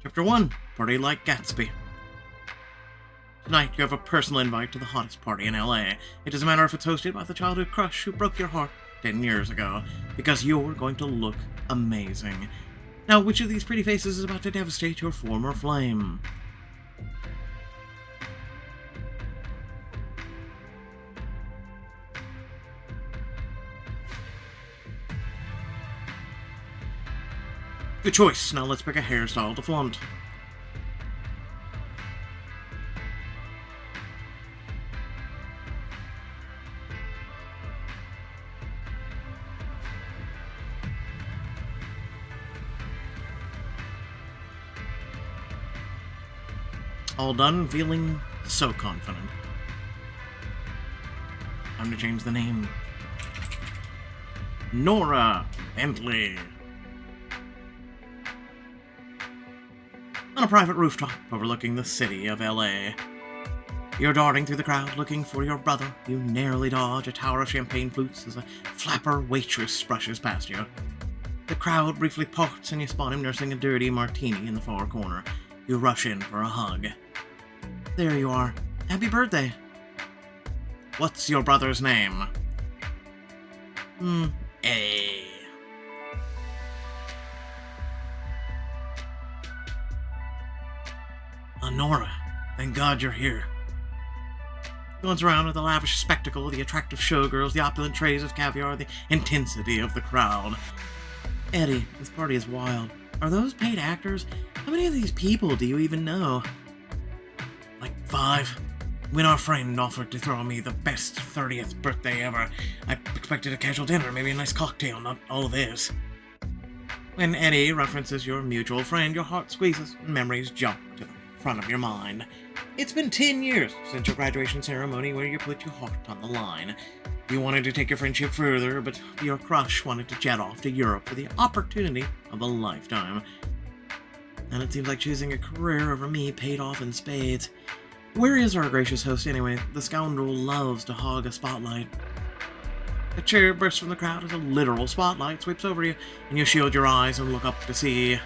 Chapter 1. Party like Gatsby. Tonight you have a personal invite to the hottest party in LA. It doesn't matter if it's hosted by the childhood crush who broke your heart 10 years ago, because you're going to look amazing. Now, which of these pretty faces is about to devastate your former flame? Good choice. Now let's pick a hairstyle to flaunt. All done, feeling so confident. Time to change the name. Nora Bentley. On a private rooftop overlooking the city of LA. You're darting through the crowd looking for your brother. You narrowly dodge a tower of champagne flutes as a flapper waitress brushes past you. The crowd briefly parts and you spot him nursing a dirty martini in the far corner. You rush in for a hug. There you are. Happy birthday. What's your brother's name? A. Nora, thank God you're here. Glance around at the lavish spectacle, the attractive showgirls, the opulent trays of caviar, the intensity of the crowd. Eddie, this party is wild. Are those paid actors? How many of these people do you even know? Like 5. When our friend offered to throw me the best 30th birthday ever, I expected a casual dinner, maybe a nice cocktail, not all this. When Eddie references your mutual friend, your heart squeezes and memories jump to the front of your mind. It's been 10 years since your graduation ceremony where you put your heart on the line. You wanted to take your friendship further, but your crush wanted to jet off to Europe for the opportunity of a lifetime. And it seems like choosing a career over me paid off in spades. Where is our gracious host anyway? The scoundrel loves to hog a spotlight. A cheer bursts from the crowd as a literal spotlight sweeps over you, and you shield your eyes and look up to see...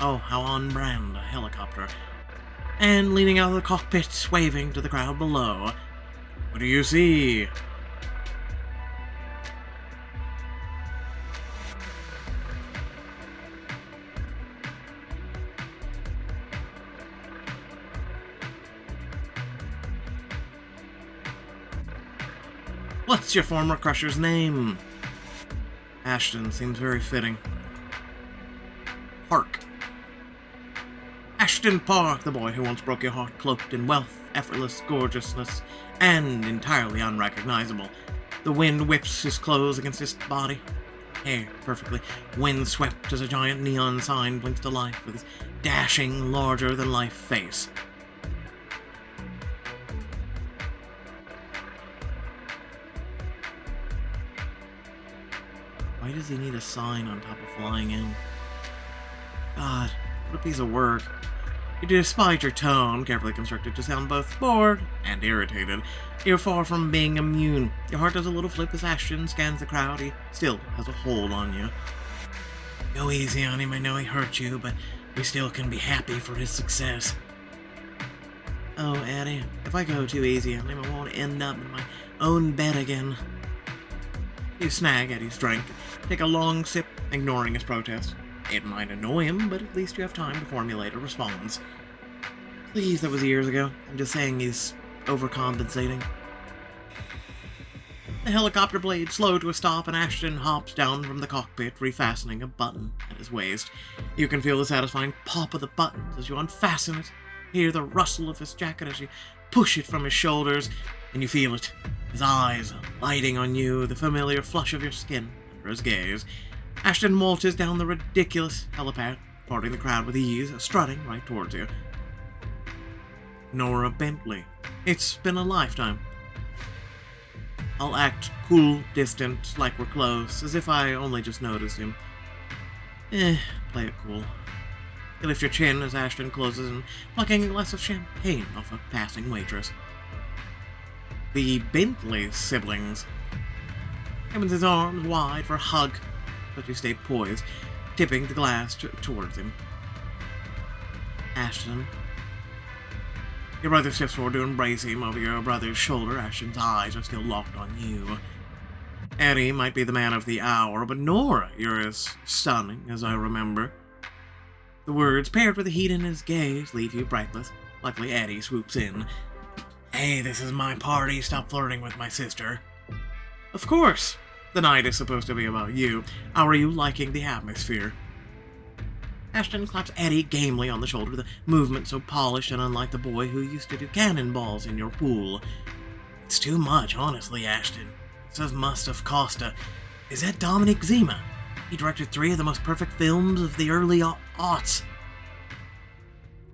oh, how on brand, a helicopter. And leaning out of the cockpit, waving to the crowd below. What do you see? What's your former crusher's name? Ashton seems very fitting. Park. Ashton Park, the boy who once broke your heart, cloaked in wealth, effortless gorgeousness, and entirely unrecognizable. The wind whips his clothes against his body. Hair perfectly wind-swept as a giant neon sign blinks to life with his dashing, larger-than-life face. Why does he need a sign on top of flying in? God, what a piece of work. Despite your tone, carefully constructed to sound both bored and irritated, you're far from being immune. Your heart does a little flip as Ashton scans the crowd. He still has a hold on you. Go easy on him, I know he hurt you, but we still can be happy for his success. Oh, Eddie, if I go too easy on him, I won't end up in my own bed again. You snag Eddie's drink, take a long sip, ignoring his protest. It might annoy him, but at least you have time to formulate a response. Please, that was years ago. I'm just saying he's overcompensating. The helicopter blades slow to a stop and Ashton hops down from the cockpit, refastening a button at his waist. You can feel the satisfying pop of the buttons as you unfasten it, hear the rustle of his jacket as you push it from his shoulders, and you feel it, his eyes lighting on you, the familiar flush of your skin under his gaze. Ashton waltzes down the ridiculous helipad, parting the crowd with ease, strutting right towards you. Nora Bentley. It's been a lifetime. I'll act cool, distant, like we're close, as if I only just noticed him. Play it cool. You lift your chin as Ashton closes and plucking a glass of champagne off a passing waitress. The Bentley siblings. Opens his arms wide for a hug, but you stay poised, tipping the glass towards him. Ashton. Your brother steps forward to embrace him over your brother's shoulder. Ashton's eyes are still locked on you. Eddie might be the man of the hour, but Nora, you're as stunning as I remember. The words, paired with the heat in his gaze, leave you breathless. Luckily, Eddie swoops in. Hey, this is my party. Stop flirting with my sister. Of course. The night is supposed to be about you. How are you liking the atmosphere? Ashton claps Eddie gamely on the shoulder with a movement so polished and unlike the boy who used to do cannonballs in your pool. It's too much, honestly, Ashton. Says Mustaf Costa. Is that Dominic Zima? He directed 3 of the most perfect films of the early aughts.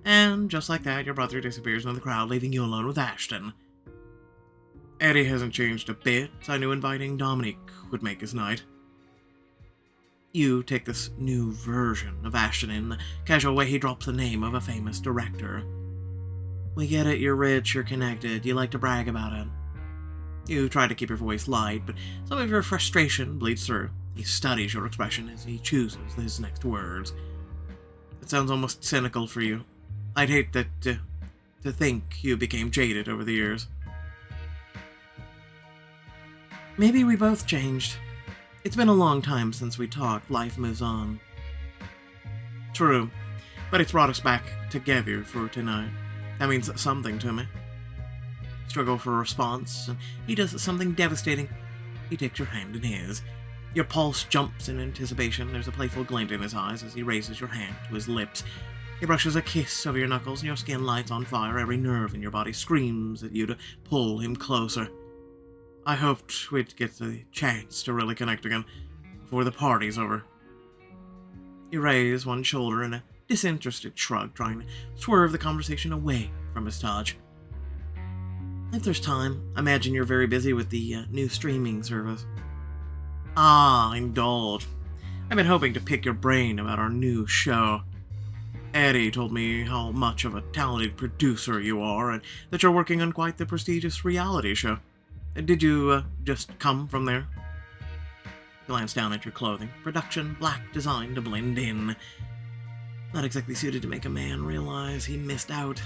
And just like that, your brother disappears into the crowd, leaving you alone with Ashton. Eddie hasn't changed a bit. I knew inviting Dominic would make his night. You take this new version of Ashton in the casual way he drops the name of a famous director. We get it, you're rich, you're connected, you like to brag about it. You try to keep your voice light, but some of your frustration bleeds through. He studies your expression as he chooses his next words. It sounds almost cynical for you. I'd hate that to think you became jaded over the years. Maybe we both changed. It's been a long time since we talked. Life moves on. True, but it's brought us back together for tonight. That means something to me. Struggle for a response, and he does something devastating. He takes your hand in his. Your pulse jumps in anticipation. There's a playful glint in his eyes as he raises your hand to his lips. He brushes a kiss over your knuckles, and your skin lights on fire. Every nerve in your body screams at you to pull him closer. I hoped we'd get the chance to really connect again before the party's over. You raise one shoulder in a disinterested shrug, trying to swerve the conversation away from his touch. If there's time, I imagine you're very busy with the new streaming service. Ah, indulge. I've been hoping to pick your brain about our new show. Eddie told me how much of a talented producer you are, and that you're working on quite the prestigious reality show. Did you just come from there? Glance down at your clothing. Production black designed to blend in. Not exactly suited to make a man realize he missed out.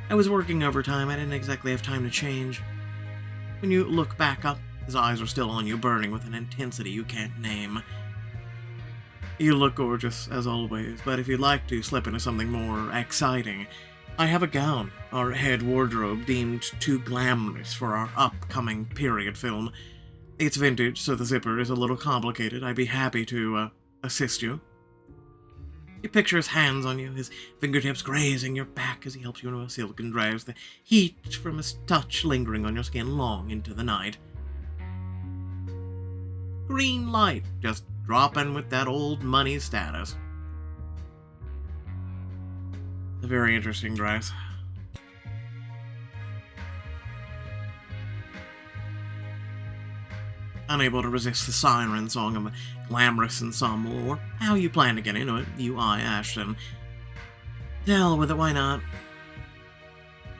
I was working overtime. I didn't exactly have time to change. When you look back up, his eyes are still on you, burning with an intensity you can't name. You look gorgeous, as always, but if you'd like to slip into something more exciting, I have a gown, our head wardrobe deemed too glamorous for our upcoming period film. It's vintage, so the zipper is a little complicated. I'd be happy to assist you. You picture his hands on you, his fingertips grazing your back as he helps you into a silken dress, the heat from his touch lingering on your skin long into the night. Green light, just dropping with that old money status. A very interesting dress. Unable to resist the siren song of a glamorous ensemble, or how you plan to get into it, you eye Ashton. To hell with it, why not?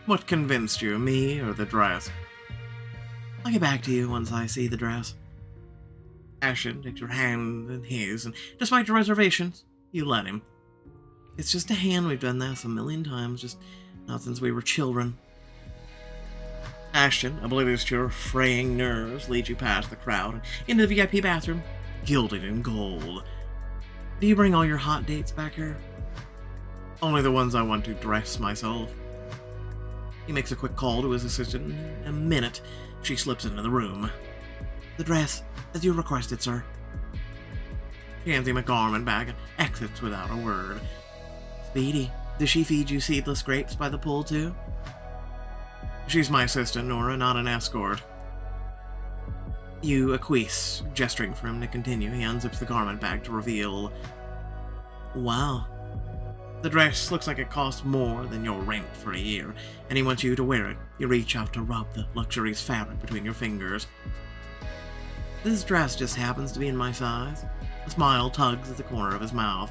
What convinced you, me or the dress? I'll get back to you once I see the dress. Ashton takes your hand in his, and despite your reservations, you let him. It's just a hand. We've done this a million times, just not since we were children. Ashton, oblivious to your fraying nerves, leads you past the crowd and into the VIP bathroom, gilded in gold. Do you bring all your hot dates back here? Only the ones I want to dress myself. He makes a quick call to his assistant. In a minute, she slips into the room. The dress, as you requested, sir. She hands him a garment bag and exits without a word. Speedy, does she feed you seedless grapes by the pool, too? She's my assistant, Nora, not an escort. You acquiesce, gesturing for him to continue. He unzips the garment bag to reveal... Wow. The dress looks like it costs more than your rent for a year, and he wants you to wear it. You reach out to rub the luxurious fabric between your fingers. This dress just happens to be in my size. A smile tugs at the corner of his mouth.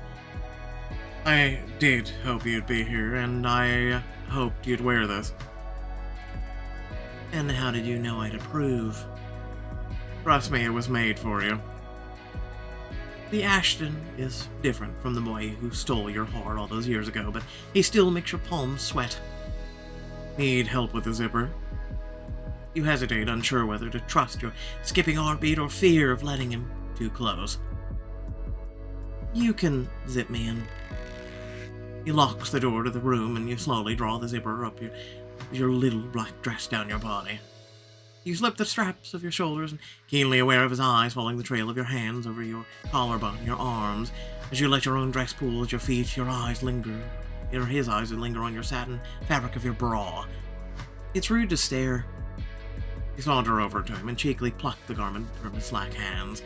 I did hope you'd be here, and I hoped you'd wear this. And how did you know I'd approve? Trust me, it was made for you. The Ashton is different from the boy who stole your heart all those years ago, but he still makes your palms sweat. Need help with the zipper? You hesitate, unsure whether to trust your skipping heartbeat or fear of letting him too close. You can zip me in. He locks the door to the room and you slowly draw the zipper up your little black dress down your body. You slip the straps of your shoulders and, keenly aware of his eyes, following the trail of your hands over your collarbone, your arms, as you let your own dress pool at your feet, your eyes linger, or his eyes linger on your satin fabric of your bra. It's rude to stare. You saunter over to him and cheekily pluck the garment from his slack hands.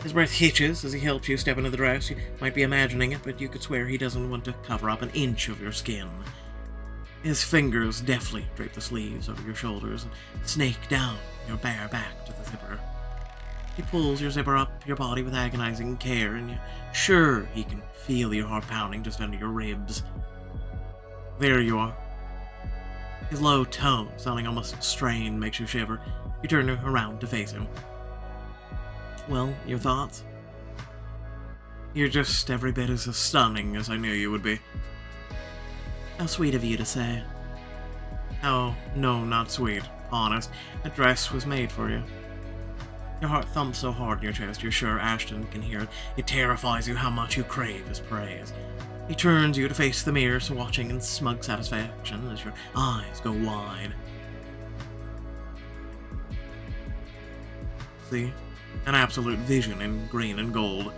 His breath hitches as he helps you step into the dress. You might be imagining it, but you could swear he doesn't want to cover up an inch of your skin. His fingers deftly drape the sleeves over your shoulders and snake down your bare back to the zipper. He pulls your zipper up your body with agonizing care, and you're sure he can feel your heart pounding just under your ribs. There you are. His low tone, sounding almost strained, makes you shiver. You turn around to face him. Well, your thoughts? You're just every bit as stunning as I knew you would be. How sweet of you to say. Oh, no, not sweet. Honest. That dress was made for you. Your heart thumps so hard in your chest, you're sure Ashton can hear it. It terrifies you how much you crave his praise. He turns you to face the mirror, watching in smug satisfaction as your eyes go wide. See? An absolute vision in green and gold.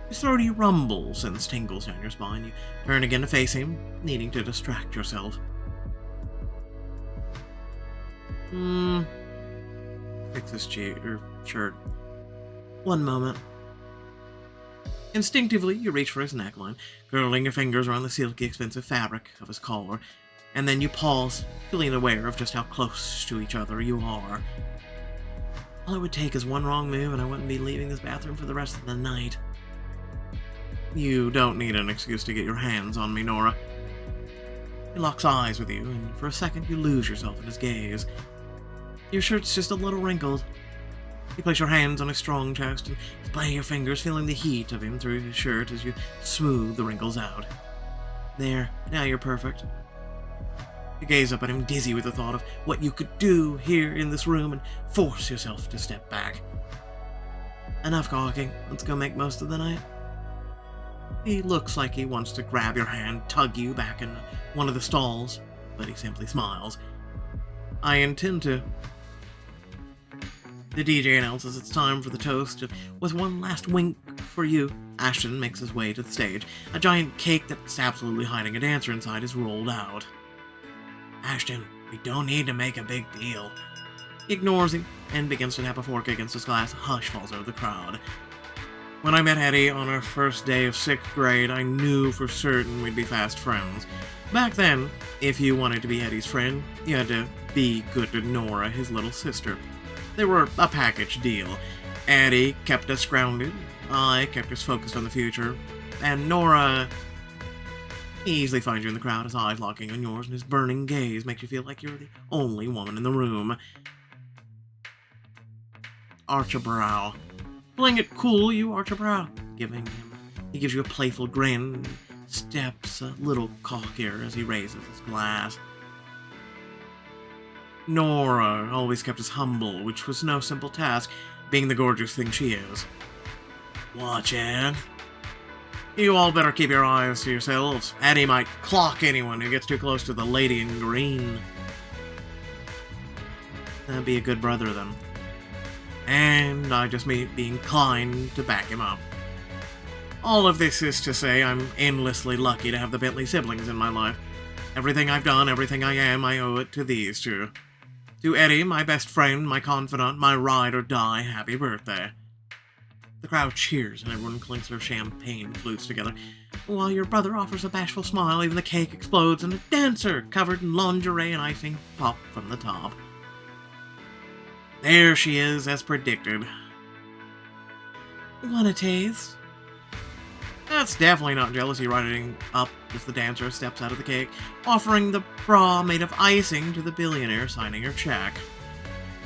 His throaty rumble sends tingles down your spine. You turn again to face him, needing to distract yourself. Fix his shirt. One moment. Instinctively, you reach for his neckline, curling your fingers around the silky, expensive fabric of his collar, and then you pause, feeling aware of just how close to each other you are. All it would take is one wrong move and I wouldn't be leaving this bathroom for the rest of the night. You don't need an excuse to get your hands on me, Nora. He locks eyes with you, and for a second you lose yourself in his gaze. Your shirt's just a little wrinkled. You place your hands on his strong chest and play your fingers, feeling the heat of him through his shirt as you smooth the wrinkles out. There, now you're perfect. You gaze up at him, dizzy with the thought of what you could do here in this room, and force yourself to step back. Enough gawking, let's go make most of the night. He looks like he wants to grab your hand, tug you back in one of the stalls, but he simply smiles. I intend to. The DJ announces it's time for the toast, and with one last wink for you, Ashton makes his way to the stage. A giant cake that's absolutely hiding a dancer inside is rolled out. Ashton, we don't need to make a big deal. He ignores him and begins to tap a fork against his glass. A hush falls over the crowd. When I met Eddie on our first day of 6th grade, I knew for certain we'd be fast friends. Back then, if you wanted to be Eddie's friend, you had to be good to Nora, his little sister. They were a package deal. Eddie kept us grounded, I kept us focused on the future, and Nora... He easily finds you in the crowd, his eyes locking on yours, and his burning gaze makes you feel like you're the only woman in the room. Arch a brow. Playing it cool, you arch a brow. He gives you a playful grin, steps a little cockier as he raises his glass. Nora always kept us humble, which was no simple task, being the gorgeous thing she is. Watch it. You all better keep your eyes to yourselves. Eddie might clock anyone who gets too close to the lady in green. That'd be a good brother, then. And I just may be inclined to back him up. All of this is to say I'm endlessly lucky to have the Bentley siblings in my life. Everything I've done, everything I am, I owe it to these two. To Eddie, my best friend, my confidant, my ride or die, happy birthday. The crowd cheers and everyone clinks their champagne flutes together. While your brother offers a bashful smile, even the cake explodes and a dancer covered in lingerie and icing pops from the top. There she is, as predicted. Want a taste? That's definitely not jealousy riding up as the dancer steps out of the cake, offering the bra made of icing to the billionaire signing her check.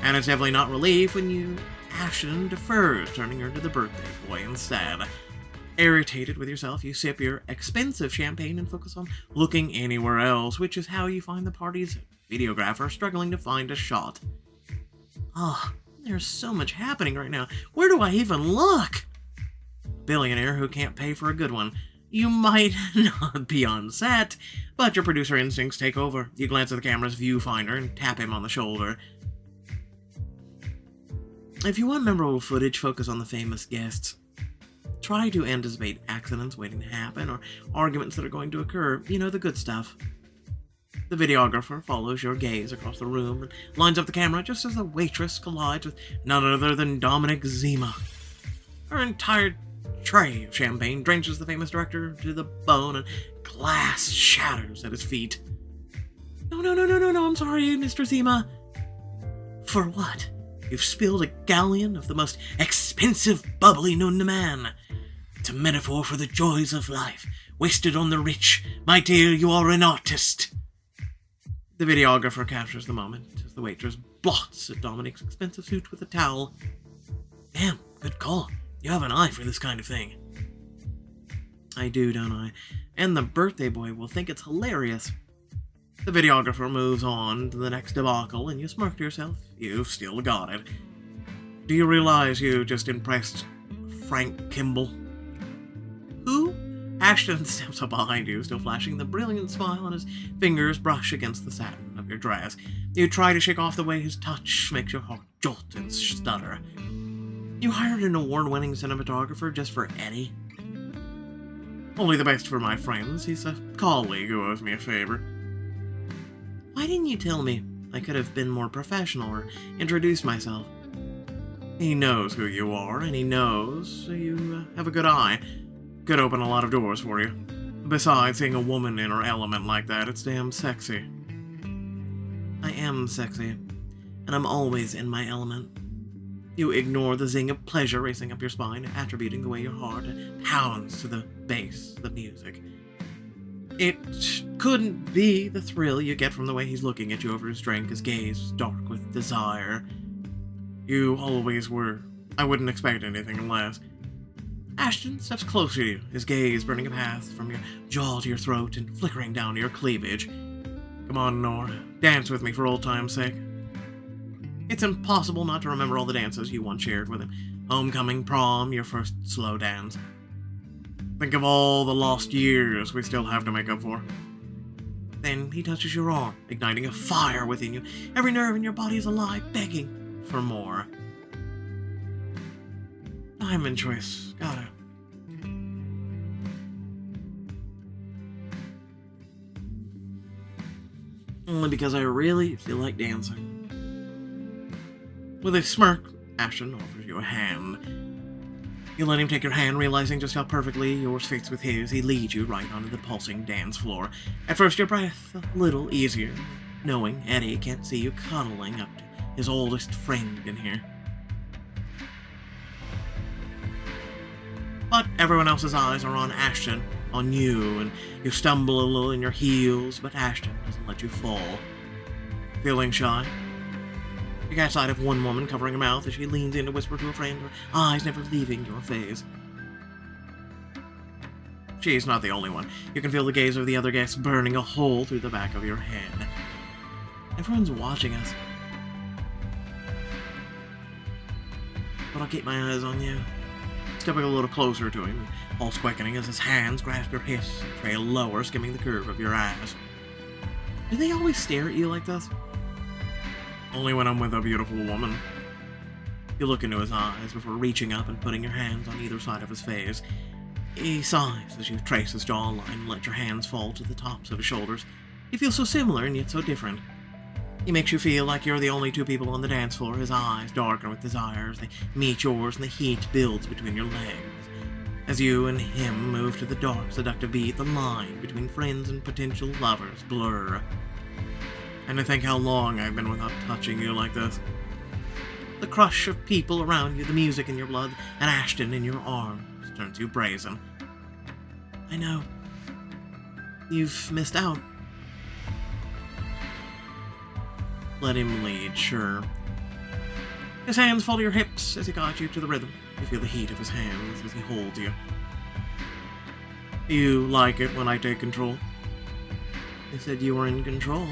And it's definitely not relief when you Ashton defers, turning her to the birthday boy instead. Irritated with yourself, you sip your expensive champagne and focus on looking anywhere else, which is how you find the party's videographer struggling to find a shot. Ah, there's so much happening right now. Where do I even look? Billionaire who can't pay for a good one. You might not be on set, but your producer instincts take over. You glance at the camera's viewfinder and tap him on the shoulder. If you want memorable footage, focus on the famous guests. Try to anticipate accidents waiting to happen or arguments that are going to occur. You know, the good stuff. The videographer follows your gaze across the room and lines up the camera just as the waitress collides with none other than Dominic Zima. Her entire tray of champagne drenches the famous director to the bone and glass shatters at his feet. No, I'm sorry, Mr. Zima. For what? You've spilled a galleon of the most expensive bubbly known to man. It's a metaphor for the joys of life, wasted on the rich. My dear, you are an artist. The videographer captures the moment as the waitress blots at Dominic's expensive suit with a towel. Damn, good call. You have an eye for this kind of thing. I do, don't I? And the birthday boy will think it's hilarious. The videographer moves on to the next debacle, and you smirk to yourself. You've still got it. Do you realize you just impressed Frank Kimball? Who? Ashton steps up behind you, still flashing the brilliant smile, and his fingers brush against the satin of your dress. You try to shake off the way his touch makes your heart jolt and stutter. You hired an award-winning cinematographer just for Eddie? Only the best for my friends. He's a colleague who owes me a favor. Why didn't you tell me? I could have been more professional or introduced myself. He knows who you are, and he knows you have a good eye. Could open a lot of doors for you. Besides, seeing a woman in her element like that, it's damn sexy. I am sexy, and I'm always in my element. You ignore the zing of pleasure racing up your spine, attributing the way your heart pounds to the bass, the music. It couldn't be the thrill you get from the way he's looking at you over his drink, his gaze dark with desire. You always were. I wouldn't expect anything less. Ashton steps closer to you, his gaze burning a path from your jaw to your throat and flickering down to your cleavage. Come on, Nora. Dance with me for old time's sake. It's impossible not to remember all the dances you once shared with him. Homecoming, prom, your first slow dance. Think of all the lost years we still have to make up for. Then he touches your arm, igniting a fire within you. Every nerve in your body is alive, begging for more. Diamond choice. Got it. Only because I really feel like dancing. With a smirk, Ashton offers you a hand. You let him take your hand, realizing just how perfectly yours fits with his. He leads you right onto the pulsing dance floor. At first, your breath a little easier, knowing Eddie can't see you cuddling up to his oldest friend in here. But everyone else's eyes are on Ashton, on you, and you stumble a little in your heels, but Ashton doesn't let you fall. Feeling shy? You catch sight of one woman covering her mouth as she leans in to whisper to a friend, her eyes never leaving your face. She's not the only one. You can feel the gaze of the other guests burning a hole through the back of your head. Everyone's watching us. But I'll keep my eyes on you. Stepping a little closer to him, pulse quickening as his hands grasp your hips, trail lower, skimming the curve of your ass. Do they always stare at you like this? Only when I'm with a beautiful woman. You look into his eyes before reaching up and putting your hands on either side of his face. He sighs as you trace his jawline and let your hands fall to the tops of his shoulders. You feel so similar and yet so different. He makes you feel like you're the only two people on the dance floor. His eyes darken with desire as they meet yours and the heat builds between your legs. As you and him move to the dark, seductive beat, the line between friends and potential lovers blur. And to think how long I've been without touching you like this. The crush of people around you, the music in your blood, and Ashton in your arms turns you brazen. I know. You've missed out. Let him lead, sure. His hands fall to your hips as he guides you to the rhythm. You feel the heat of his hands as he holds you. You like it when I take control? They said you were in control.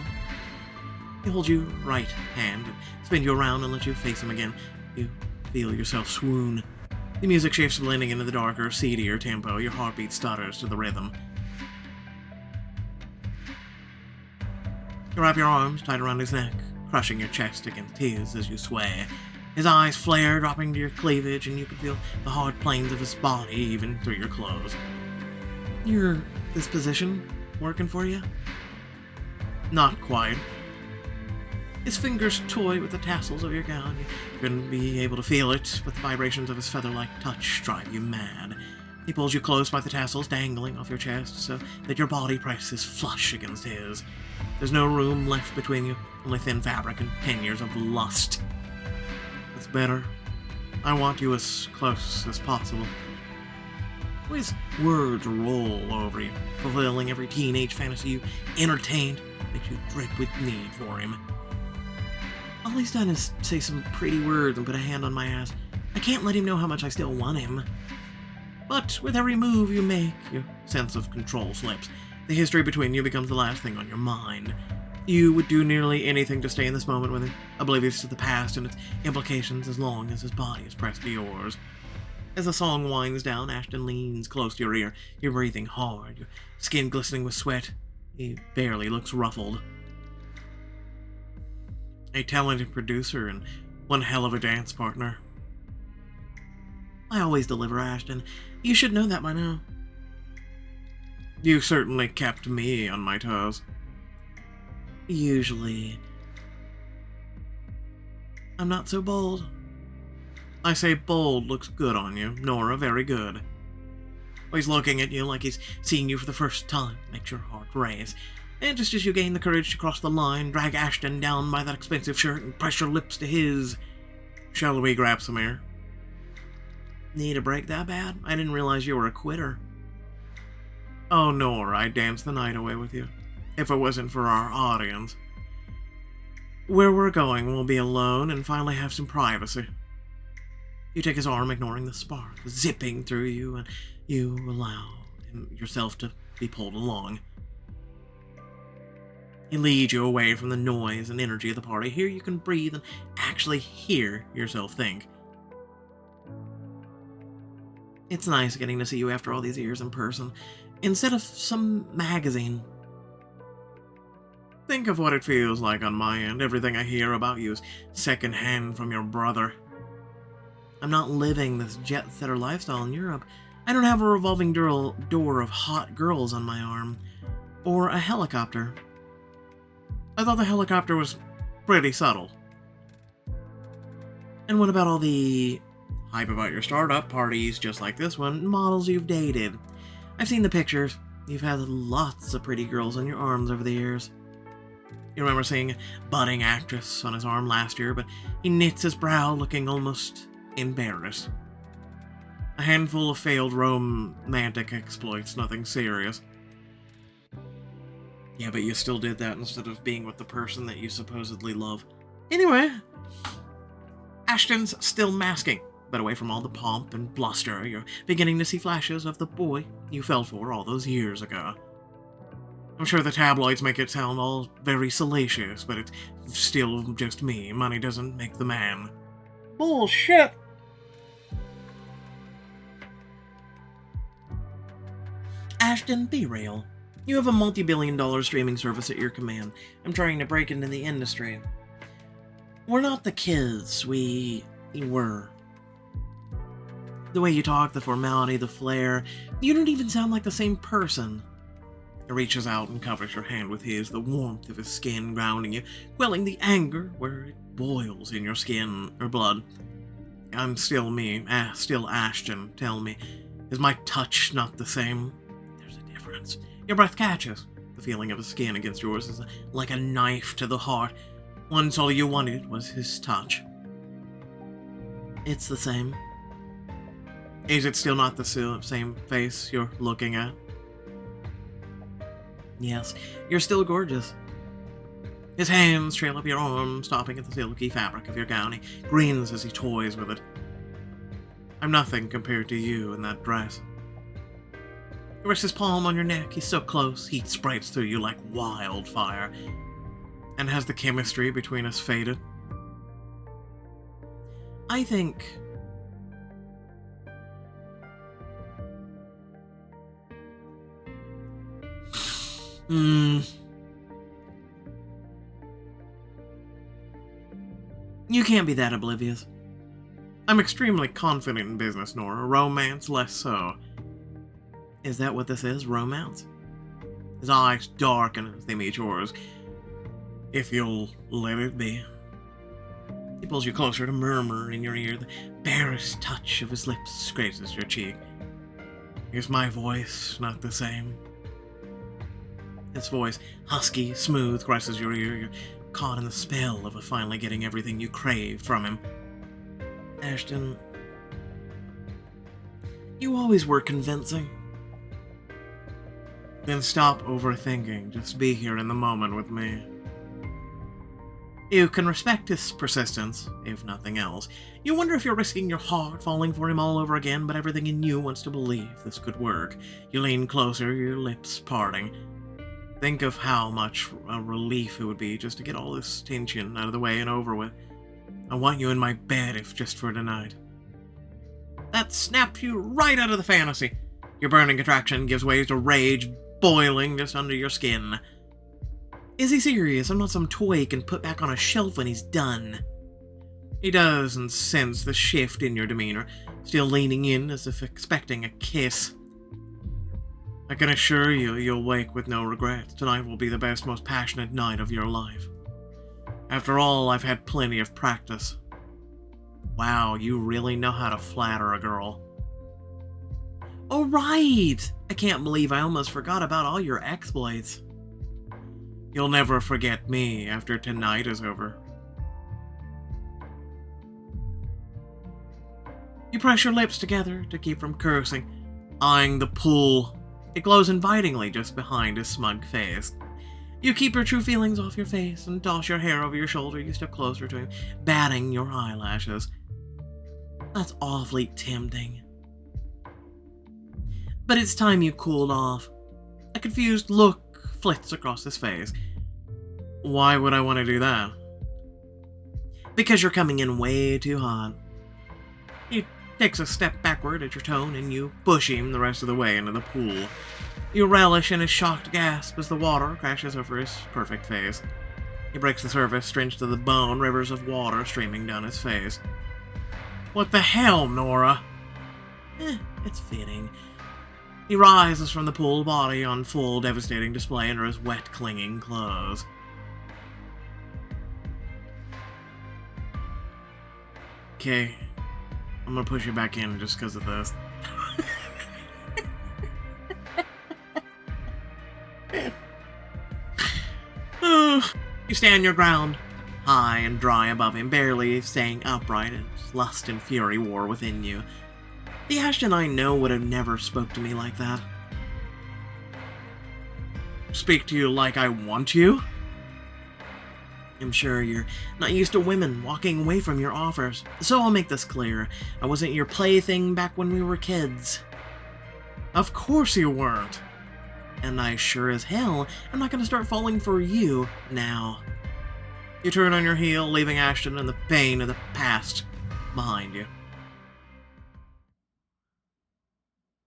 He holds you right hand and spins you around and lets you face him again. You feel yourself swoon. The music shifts, blending into the darker, seedier tempo. Your heartbeat stutters to the rhythm. You wrap your arms tight around his neck, crushing your chest against his as you sway. His eyes flare, dropping to your cleavage, and you can feel the hard planes of his body even through your clothes. This position working for you? Not quite. His fingers toy with the tassels of your gown. You couldn't be able to feel it, but the vibrations of his feather-like touch drive you mad. He pulls you close by the tassels dangling off your chest so that your body presses flush against his. There's no room left between you, only thin fabric and 10 years of lust. That's better. I want you as close as possible. His words roll over you, fulfilling every teenage fantasy you entertained, makes you drip with need for him. All he's done is say some pretty words and put a hand on my ass. I can't let him know how much I still want him. But with every move you make, your sense of control slips. The history between you becomes the last thing on your mind. You would do nearly anything to stay in this moment with him, oblivious to the past and its implications as long as his body is pressed to yours. As the song winds down, Ashton leans close to your ear. You're breathing hard, your skin glistening with sweat. He barely looks ruffled. A talented producer and one hell of a dance partner. I always deliver, Ashton. You should know that by now. You certainly kept me on my toes. Usually. I'm not so bold. I say bold looks good on you, Nora, very good. He's looking at you like he's seeing you for the first time, makes your heart race. And just as you gain the courage to cross the line, drag Ashton down by that expensive shirt and press your lips to his. Shall we grab some air? Need a break that bad? I didn't realize you were a quitter. Oh, Nora, I'd dance the night away with you, if it wasn't for our audience. Where we're going, we'll be alone and finally have some privacy. You take his arm, ignoring the spark zipping through you, and you allow yourself to be pulled along. He leads you away from the noise and energy of the party. Here you can breathe and actually hear yourself think. It's nice getting to see you after all these years in person, instead of some magazine. Think of what it feels like on my end. Everything I hear about you is secondhand from your brother. I'm not living this jet-setter lifestyle in Europe. I don't have a revolving door of hot girls on my arm. Or a helicopter. I thought the helicopter was pretty subtle. And what about all the hype about your startup parties just like this one, models you've dated? I've seen the pictures. You've had lots of pretty girls on your arms over the years. You remember seeing a budding actress on his arm last year, but he knits his brow, looking almost embarrassed. A handful of failed romantic exploits, nothing serious. Yeah, but you still did that instead of being with the person that you supposedly love. Anyway, Ashton's still masking, but away from all the pomp and bluster, you're beginning to see flashes of the boy you fell for all those years ago. I'm sure the tabloids make it sound all very salacious, but it's still just me. Money doesn't make the man. Bullshit! Ashton, be real. You have a multi-billion-dollar streaming service at your command. I'm trying to break into the industry. We're not the kids we were. The way you talk, the formality, the flair, you don't even sound like the same person. He reaches out and covers your hand with his, the warmth of his skin grounding you, quelling the anger where it boils in your skin or blood. I'm still me, still Ashton. Tell me, is my touch not the same? There's a difference. Your breath catches. The feeling of his skin against yours is like a knife to the heart. Once all you wanted was his touch. It's the same. Is it still not the same face you're looking at? Yes, you're still gorgeous. His hands trail up your arm, stopping at the silky fabric of your gown. He grins as he toys with it. I'm nothing compared to you in that dress. He rests his palm on your neck. He's so close, heat spreads through you like wildfire. And has the chemistry between us faded? I think... You can't be that oblivious. I'm extremely confident in business, Nora. Romance, less so. Is that what this is? Romance? His eyes darken as they meet yours. If you'll let it be. He pulls you closer to murmur in your ear. The barest touch of his lips grazes your cheek. Is my voice not the same? His voice, husky, smooth, caresses your ear. You're caught in the spell of finally getting everything you craved from him. Ashton, you always were convincing. Then stop overthinking. Just be here in the moment with me. You can respect his persistence, if nothing else. You wonder if you're risking your heart falling for him all over again, but everything in you wants to believe this could work. You lean closer, your lips parting. Think of how much a relief it would be just to get all this tension out of the way and over with. I want you in my bed, if just for tonight. That snaps you right out of the fantasy. Your burning contraction gives way to rage boiling just under your skin. Is he serious? I'm not some toy he can put back on a shelf when he's done. He doesn't sense the shift in your demeanor, still leaning in as if expecting a kiss. I can assure you, you'll wake with no regrets. Tonight will be the best, most passionate night of your life. After all, I've had plenty of practice. Wow, you really know how to flatter a girl. Oh, right! I can't believe I almost forgot about all your exploits. You'll never forget me after tonight is over. You press your lips together to keep from cursing, eyeing the pool. It glows invitingly just behind his smug face. You keep your true feelings off your face and toss your hair over your shoulder. You step closer to him, batting your eyelashes. That's awfully tempting. But it's time you cooled off. A confused look flits across his face. Why would I want to do that? Because you're coming in way too hot. He takes a step backward at your tone and you push him the rest of the way into the pool. You relish in his shocked gasp as the water crashes over his perfect face. He breaks the surface, drenched to the bone, rivers of water streaming down his face. What the hell, Nora? It's fitting. He rises from the pool, body on full, devastating display under his wet, clinging clothes. Okay, I'm gonna push you back in just because of this. You stand your ground, high and dry above him, barely staying upright as lust and fury war within you. The Ashton I know would have never spoke to me like that. Speak to you like I want you? I'm sure you're not used to women walking away from your offers, so I'll make this clear. I wasn't your plaything back when we were kids. Of course you weren't. And I sure as hell am not going to start falling for you now. You turn on your heel, leaving Ashton and the pain of the past behind you.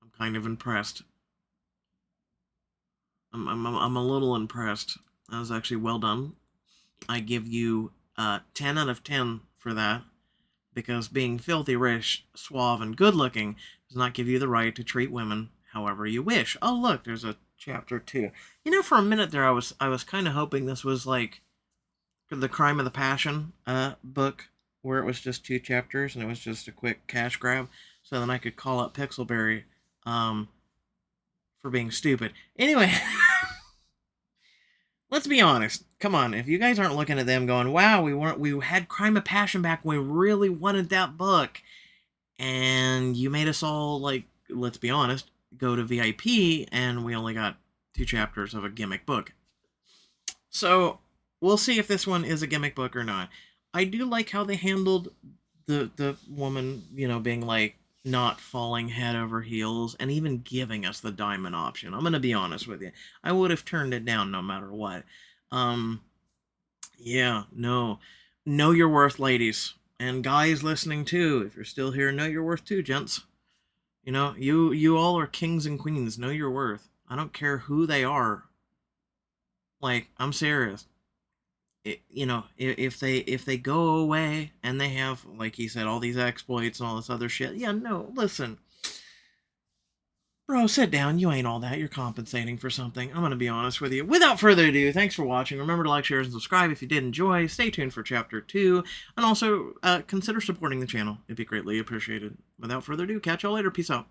I'm kind of impressed. I'm a little impressed. That was actually well done. I give you 10 out of 10 for that, because being filthy rich, suave, and good-looking does not give you the right to treat women however you wish. Oh, look, there's a chapter 2. You know, for a minute there, I was kind of hoping this was like the Crime of the Passion book, where it was just 2 chapters and it was just a quick cash grab, so then I could call out Pixelberry for being stupid. Anyway, let's be honest. Come on, if you guys aren't looking at them going, wow, we had Crime of Passion back when we really wanted that book, and you made us all, like, let's be honest, go to VIP, and we only got 2 chapters of a gimmick book. So, we'll see if this one is a gimmick book or not. I do like how they handled the woman, being like not falling head over heels and even giving us the diamond option. I'm gonna be honest with you. I would have turned it down no matter what. Um, yeah, no. Know your worth, ladies. And guys listening too. If you're still here, know your worth too, gents. You all are kings and queens. Know your worth. I don't care who they are. Like, I'm serious. If they go away and they have, like he said, all these exploits and all this other shit, yeah, no, listen, bro, sit down. You ain't all that. You're compensating for something. I'm gonna be honest with you. Without further ado, thanks for watching. Remember to like, share, and subscribe if you did enjoy. Stay tuned for chapter 2, and also consider supporting the channel. It'd be greatly appreciated. Without further ado, catch y'all later. Peace out.